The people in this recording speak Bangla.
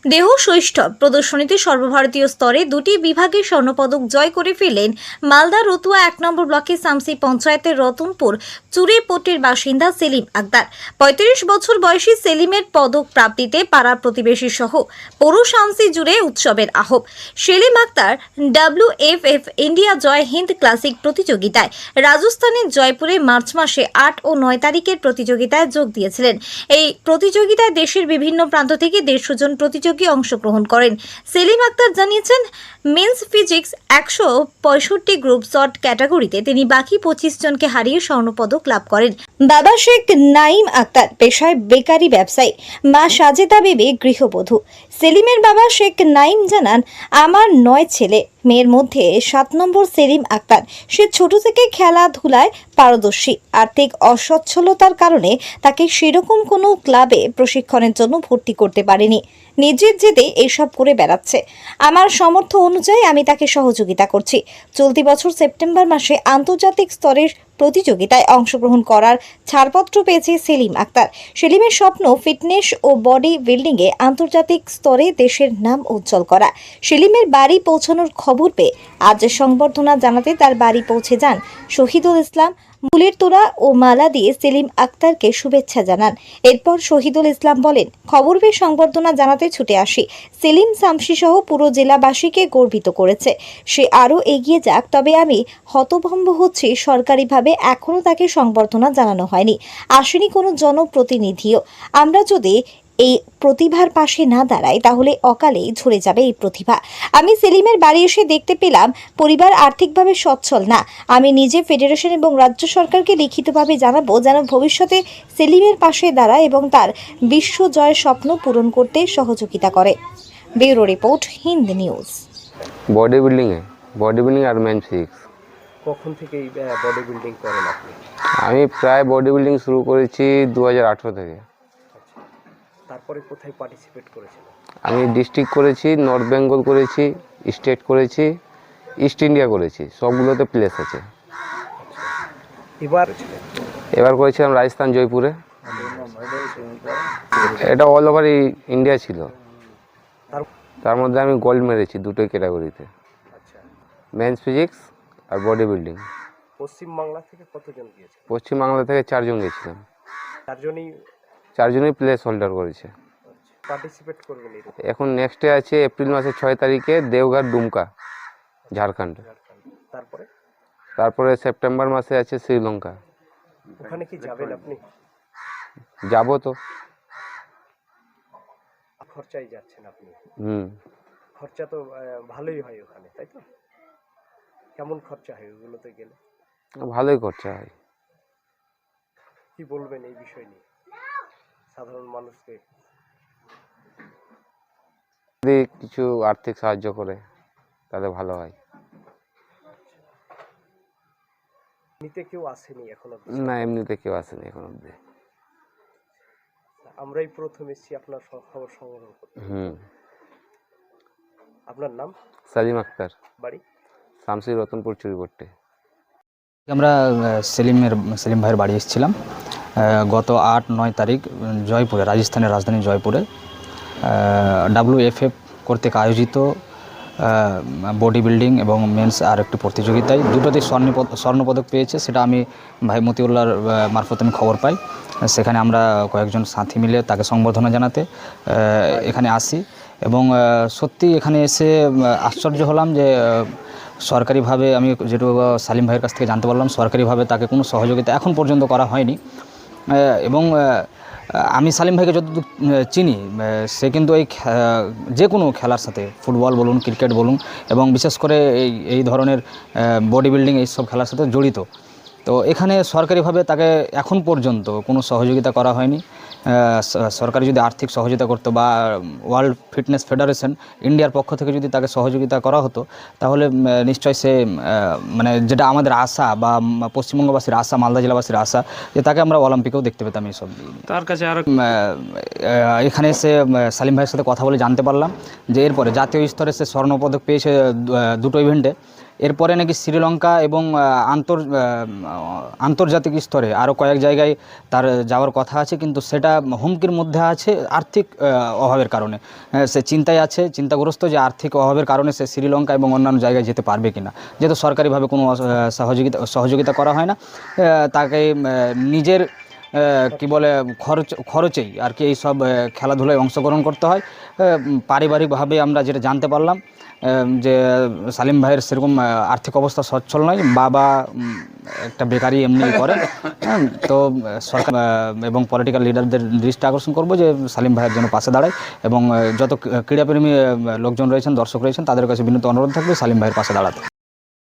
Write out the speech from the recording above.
দেহ সৈষ্ঠব প্রদর্শনীতে সর্বভারতীয় স্তরে দুটি বিভাগে স্বর্ণপদক জয় করে ফেলেন মালদা রতুয়া ১ নম্বর ব্লকের সামসি পঞ্চায়েতের রতনপুর চুরেপট্টির বাসিন্দা সেলিম আক্তার। ৩৫ বছর বয়সী সেলিমের পদক প্রাপ্তিতে পাড়ার প্রতিবেশী সহ পুরো সামসি জুড়ে উৎসবের আহব। সেলিম আক্তার WFF ইন্ডিয়া জয় হিন্দ ক্লাসিক প্রতিযোগিতায় রাজস্থানের জয়পুরে মার্চ মাসে ৮ ও ৯ তারিখের প্রতিযোগিতায় যোগ দিয়েছিলেন। এই প্রতিযোগিতায় দেশের বিভিন্ন প্রান্ত থেকে ১৫০ জন প্রতিযোগী অংশগ্রহণ করেন। সেলিম আক্তার জানিয়েছেন, মেন্স ফিজিক্স ১৬৫ গ্রুপ শট ক্যাটাগরিতে তিনি বাকি ২৫ জনকে হারিয়ে স্বর্ণপদক লাভ করেন। বাবা শেখ নাইম আক্তার পেশায় বেকারি ব্যবসায়ী, মা সাজেদা বেবি গৃহবধূ। সেলিমের বাবা শেখ নাইম জানান, আমার ৯ ছেলে, মেয়ের মধ্যে ৭ নম্বর সেলিম আক্তার। সে ছোট থেকে খেলাধুলায় পারদর্শী। আর্থিক অসচ্ছলতার কারণে তাকে সেরকম কোনো ক্লাবে প্রশিক্ষণের জন্য ভর্তি করতে পারেনি। নিজের জেদে এসব করে বেড়াচ্ছে। আমার সামর্থ্য অনুযায়ী আমি তাকে সহযোগিতা করছি। চলতি বছর সেপ্টেম্বর মাসে আন্তর্জাতিক স্তরের প্রতিযোগিতায় অংশগ্রহণ করার ছাড়পত্র পেয়েছে সেলিম আক্তার। সেলিমের স্বপ্ন ফিটনেস ও বডি বিল্ডিংয়ে আন্তর্জাতিক স্তরে দেশের নাম উজ্জ্বল করা। সেলিমের বাড়ি পৌঁছানোর খবর পেয়ে আজ সংবর্ধনা জানাতে তার বাড়ি পৌঁছে যান শহীদুল ইসলাম। ফুলের তোড়া ও মালা দিয়ে সেলিম আক্তারকে শুভেচ্ছা জানান। এরপর শহীদুল ইসলাম বলেন, খবর পেয়ে সংবর্ধনা জানাতে ছুটে আসি। সেলিম সামসি সহ পুরো জেলাবাসীকে গর্বিত করেছে। সে আরও এগিয়ে যাক, তবে আমি হতভম্ব হচ্ছি, সরকারিভাবে এখনও তাকে সংবর্ধনা জানানো হয়নি, আসেনি কোনো জনপ্রতিনিধিও। আমরা যদি এই প্রতিভার পাশে না দাঁড়াই তাহলে অকালেই ঝরে যাবে এই প্রতিভা। আমি সেলিমের বাড়ি এসে দেখতে পেলাম পরিবার আর্থিকভাবে সচ্ছল না। আমি নিজে ফেডারেশন এবং রাজ্য সরকারকে লিখিতভাবে জানাবো যেন ভবিষ্যতে সেলিমের পাশে দাঁড়ায় এবং তার বিশ্ব জয়ের স্বপ্ন পূরণ করতে সহযোগিতা করে। Bureau report, Hind news. Body building আর মেন ফিজিক্স। কখন থেকে এই বডি বিল্ডিং করেন আপনি? আমি প্রায় বডি বিল্ডিং শুরু করেছি 2018 থেকে। তারপরে কোথায় পার্টিসিপেট করেছিলেন? আমি ডিস্ট্রিক্ট করেছি, নর্থ বেঙ্গল করেছি, স্টেট করেছি, ইস্ট ইন্ডিয়া করেছি, সবগুলোতে প্লেস আছে। এবার করেছিলাম রাজস্থান জয়পুরে। এটা অল ওভার ইন্ডিয়া ছিল। তার মধ্যে আমি গোল্ড মেরেছি দুটোই ক্যাটাগরিতে, মেন্স ফিজিক্স আর বডি বিল্ডিং। পশ্চিমবাংলা থেকে কতজন গিয়েছে? পশ্চিমবাংলা থেকে 4 জন গেছিলাম। চারজনই 4 জনই প্লেস হোল্ডার করেছে। পার্টিসিপেট করবেন? এখন নেক্সটে আছে এপ্রিল মাসের 6 তারিখে দেওঘর ডুমকা, ঝাড়খণ্ড। তারপরে সেপ্টেম্বর মাসে আছে শ্রীলঙ্কা। ওখানে কি যাবেন আপনি? যাবো তো। খরচায় যাচ্ছেন আপনি? খরচা তো ভালোই হয় ওখানে, তাই তো? কেমন খরচা হয় ওগুলোতে গেলে? ভালোই খরচা হয়। কি বলবেন এই বিষয় নিয়ে সাধারণ মানুষকে? যদি কিছু আর্থিক সাহায্য করে তাহলে ভালো হয়। নিতে কেউ আসেনি এখনো? না, এমনিতে কেউ আসেনি এখন অব্দি। আমরাই প্রথম এসেছি আপনার খবর সংগ্রহ করতে। আপনার নাম? সেলিম আক্তার, বাড়ি সামসি রতনপুর চুরিপট্টি। আমরা সেলিম ভাইয়ের বাড়ি এসেছিলাম গত ৮-৯ তারিখ জয়পুরে, রাজস্থানের রাজধানী জয়পুরে WFF কর্তৃক আয়োজিত বডি বিল্ডিং এবং মেন্স আর একটি প্রতিযোগিতায় দুটোতেই স্বর্ণপদক পেয়েছে। সেটা আমি ভাই মতিউল্লাহর মারফত আমি খবর পাই। সেখানে আমরা কয়েকজন সাথী মিলে তাকে সংবর্ধনা জানাতে এখানে আসি এবং সত্যি এখানে এসে আশ্চর্য হলাম যে সরকারিভাবে, আমি যেটুকু সালিম ভাইয়ের কাছ থেকে জানতে পারলাম, সরকারিভাবে তাকে কোনো সহযোগিতা এখন পর্যন্ত করা হয়নি। এবং আমি সালিম ভাইকে যতদূর চিনি, সে কিন্তু এই যে কোনো খেলার সাথে, ফুটবল বলুন, ক্রিকেট বলুন, এবং বিশেষ করে এই ধরনের বডি বিল্ডিং এইসব খেলার সাথে জড়িত। তো এখানে সরকারিভাবে তাকে এখন পর্যন্ত কোনো সহযোগিতা করা হয়নি। সরকারি যদি আর্থিক সহযোগিতা করতো বা ওয়ার্ল্ড ফিটনেস ফেডারেশন ইন্ডিয়ার পক্ষ থেকে যদি তাকে সহযোগিতা করা হতো তাহলে নিশ্চয় সে মানে যেটা আমাদের আশা বা পশ্চিমবঙ্গবাসীর আশা, মালদা জেলাবাসীর আশা, যে তাকে আমরা অলিম্পিকেও দেখতে পেতাম। এইসব তার কাছে আরও এখানে এসে সালিম ভাইয়ের সাথে কথা বলে জানতে পারলাম যে এরপরে জাতীয় স্তরে সে স্বর্ণপদক পেয়েছে দুটো ইভেন্টে, এরপরে নাকি শ্রীলঙ্কা এবং আন্তর্জাতিক স্তরে আরও কয়েক জায়গায় তার যাওয়ার কথা আছে, কিন্তু সেটা হুমকির মধ্যে আছে আর্থিক অভাবের কারণে। সে চিন্তায় আছে, চিন্তাগ্রস্ত যে আর্থিক অভাবের কারণে সে শ্রীলঙ্কা এবং অন্যান্য জায়গায় যেতে পারবে কিনা, যেহেতু সরকারিভাবে কোনো সহযোগিতা করা হয় না। তাকে নিজের কি বলে খরচেই আর কি এই সব খেলাধুলায় অংশগ্রহণ করতে হয়। পারিবারিকভাবে আমরা যেটা জানতে পারলাম যে সালিম ভাইয়ের সেরকম আর্থিক অবস্থা সচ্ছল নয়, বাবা একটা বেকারি এমনি করে। তো সরকার এবং পলিটিক্যাল লিডারদের দৃষ্টি আকর্ষণ করব যে সালিম ভাইয়ের জন্য পাশে দাঁড়ায়, এবং যত ক্রীড়াপ্রেমী লোকজন রয়েছেন, দর্শক রয়েছেন, তাদের কাছে বিনীত অনুরোধ থাকবে সালিম ভাইয়ের পাশে দাঁড়াতে।